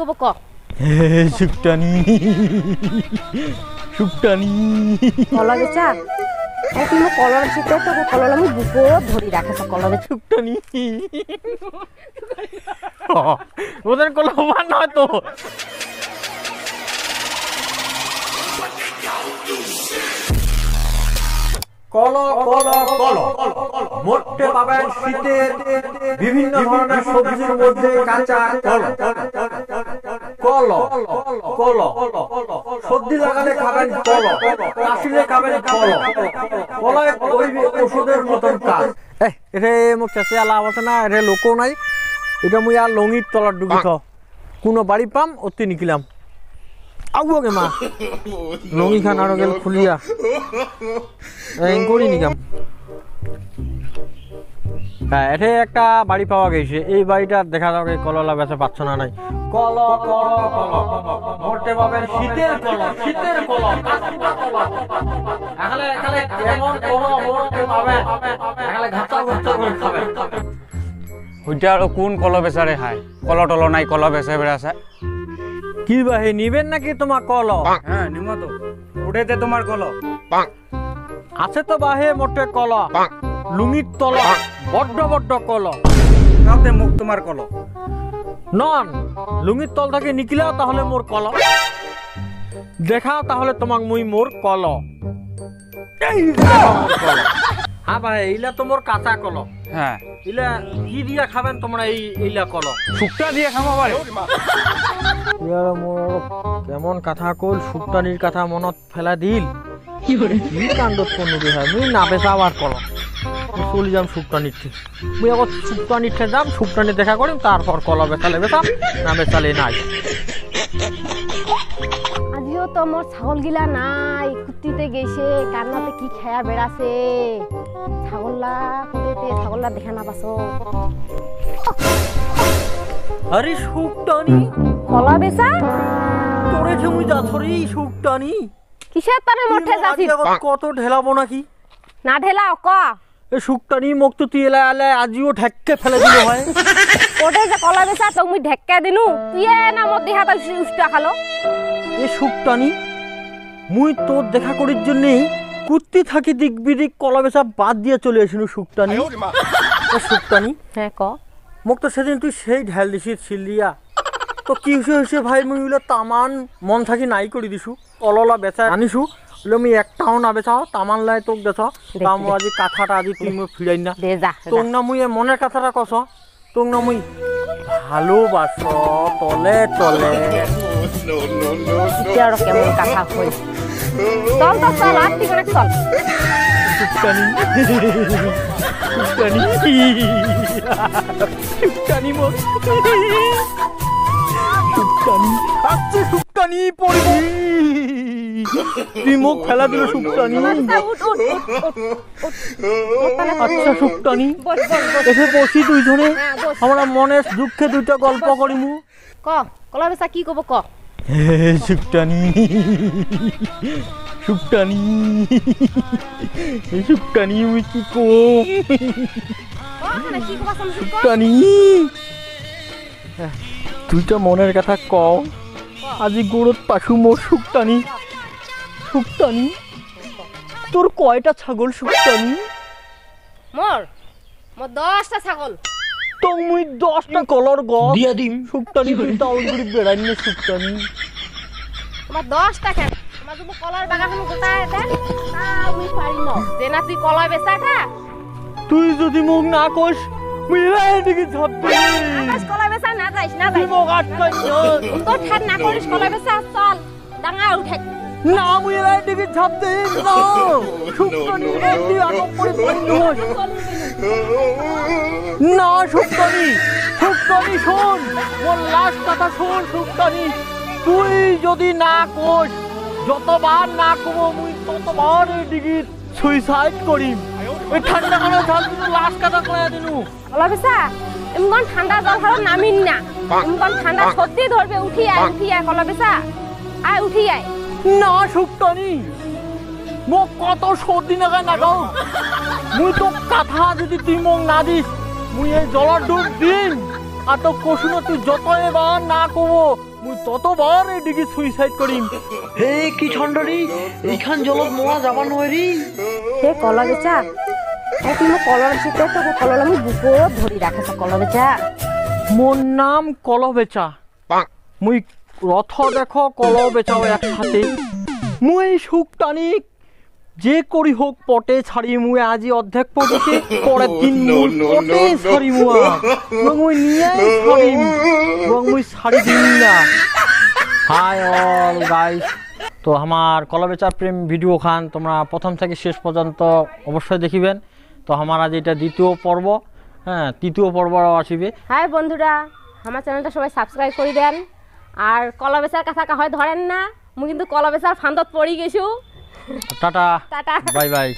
কব ক শুকটানি শুকটানি কলা বেচা তুমি কলার চিতে তো কললা আমি বুকো ধরি রাখেছ কলা বেচা শুকটানি ওদের কলা হবার নয় তো কল কল কল মোটে পাবেন শীতের বিভিন্ন ধরনের সবজির মধ্যে কাঁচা কল কল কল সর্দি লাগালে খাবেন কল কাশিলে খাবেন কল কলায় ওষুধের মতন কাজ এরে মোক চেঁচে আলা আছে না এরে লোকও নাই এটা মুই আর লঙির তলার ডুবি থ কোনো বাড়ি পাম অতি নিকিলাম আগুয়াকে মা লঙি খান আরো গেল খুলিয়া করি নিকাম হ্যাঁ এতে একটা বাড়ি পাওয়া গেছে এই বাড়িটা দেখা যাক কললা বেচা পাচ্ছ না নাই কল কল কল মোটে পাবেন শীতের কল শীতের কল এখানে এখানে কেমন কল মোটে পাবেন এখানে ঘাটা ঘাটা করে খাবেন ওইটা আর কোন কল বেচারে খায় কল টল নাই কল বেচে বেড়াছে কি বাহি নিবেন নাকি তোমার কল হ্যাঁ নিমো তো উঠেতে তোমার কল আছে তো বাহে মোটে কল লুঙ্গির তলা বড্ড বড্ড কল তাতে মুখ তোমার কল নন লুঙ্গির তল থেকে নিকলাও তাহলে মোর কল দেখাও তাহলে তোমাক মুই মোর কল হ্যাঁ ভাই এইলা তো মোর কাঁচা কল হ্যাঁ ইলা কি দিয়া খাবেন তোমরা এইলা কল শুকটা দিয়ে খামা পারে মোর কেমন কথা কল শুকটানির কথা মনত ফেলা দিল কি কাণ্ডত কোন হয় মুই না বেচাবার কল চলে যাম শুকটানির ঠিক মুই আবার শুকটানির ঠে যাম শুকটানি দেখা করিম তারপর কলা বেচালে বেচাম না বেচালে নাই আজিও তো মোর ছাগল গিলা নাই কুত্তিতে গেছে কান্নাতে কি খেয়া বেড়াছে ছাগললা কুত্তিতে ছাগললা দেখা না পাছো আরে শুকটানি কলা বেচা তোরে যে মুই যাছরি শুকটানি কিসের তারে মোটে যাচ্ছি কত ঢেলাবো নাকি না ঢেলাও ক এ শুকটানি মুখ তো তুই এলা এলা আজিও ঢেককে ফেলে দিল হয় ওটে যে কলা বেচা তো মুই ঢেক্কা দিনু তুই না মোর দেহাটা উষ্টা খালো এ শুকটানি মুই তোর দেখা করির জন্যই কুত্তি থাকি দিক বিদিক কলা বেচা বাদ দিয়ে চলে আসিনু শুকটানি শুকটানি হ্যাঁ ক মোক তো সেদিন তুই সেই ঢেল দিছিস সিলিয়া তো কি হয়েছে ভাই মুই হইলে তামান মন থাকি নাই করে দিছু কললা বেচা আনিছু হইলে মুই একটাও না বেচাও তামান লাই তোক দেছ তা মো আজি কাথাটা আজি তুই মুই ফিরাই না দে যা তোক না মুই মনের কথাটা কছ তোক না মুই ভালোবাস তলে তলে আর কেমন কথা হই চল তো চল আর ঠিক করে চল শুকটানি শুকটানি শুকটানি মো শুকটানি আচ্ছা শুকটানি পড়বি তুই মুখ ফেলা দিল শুকটানি আচ্ছা শুকটানি এসে বসি দুইজনে আমরা মনের দুঃখে দুইটা গল্প করিমু ক কলা বেচা কি কব ক শুকটানি শুকটানি শুকটানি মুই কি কম শুকটানি তুইটা মনের কথা কম আজি গরত পাশু মোর শুকটানি শুকটানি তোর কয়টা ছাগল শুকটানি মোর মোর 10টা ছাগল তো মুই 10টা কলর গ দিয়া দিম শুকটানি তুই তাউল করে বেড়াই না শুকটানি তোমার 10টা কেন তোমার যদি কলার বাগান গোটায় দেন তা আমি পারি না যে না তুই কলা বেচাটা তুই যদি মুখ না কোস মুই এদিকে ঝাপ দে আকাশ কলা বেচা না যাইস না যাইস মুখ আটকাই তো ঠাট না করিস কলা বেচা চল ডাঙা উঠে না মুই এদিকে ঝাপ দে না শুকটানি এদি আগো পড়ে পড়ি না শুকটানি শুকটানি শোন মোর লাস্ট কথা শোন শুকটানি তুই যদি না কোস যতবার না কমো মুই ততবার এদিকে সুইসাইড করিম এই ঠান্ডা করে ঝাল দিনু লাস্ট কথা কয়া দিনু কলা বেচা এমন ঠান্ডা জল হারা নামিন না এমন ঠান্ডা সর্দি ধরবে উঠি আয় কলা বেচা আয় উঠি আয় না শুকটানি মোক কত সর্দি নাগায় নাগাও মুই তো কথা যদি তুই মোক না দিস মুই এই জলার ডুব দিন আর তো কষুন তুই যত এবার না কমো মুই ততবার এই ডিগি সুইসাইড করিম। হে কি ছন্ডরি এইখান জলত মোয়া যাবা নয়রি। হে কলা বেচা তুই মোক কলৰ চিতে তো কলল আমি বুকো ধৰি ৰাখিছ কল বেচা। মোর নাম কল বেচা। মুই রথ দেখো কল বেচাও একসাথে। মুই সুখ টানিক যে করি হোক পটে ছাড়ি মুই আজি অর্ধেক পটেছে পরের দিন পটে ছাড়ি মুয়া মুই নিয়ে ছাড়িম মুই ছাড়ি দিন না। হাই অল গাইস, তো আমার কলা বেচার প্রেম ভিডিও খান তোমরা প্রথম থেকে শেষ পর্যন্ত অবশ্যই দেখিবেন। তো আমার আজ এটা দ্বিতীয় পর্ব, হ্যাঁ তৃতীয় পর্ব আসিবে। হাই বন্ধুরা, আমার চ্যানেলটা সবাই সাবস্ক্রাইব করে দেন। আর কলা বেচার কথা হয় ধরেন না, মুই কিন্তু কলা বেচার ফান্দত পড়ি গেছু। Tata, tata, bye by.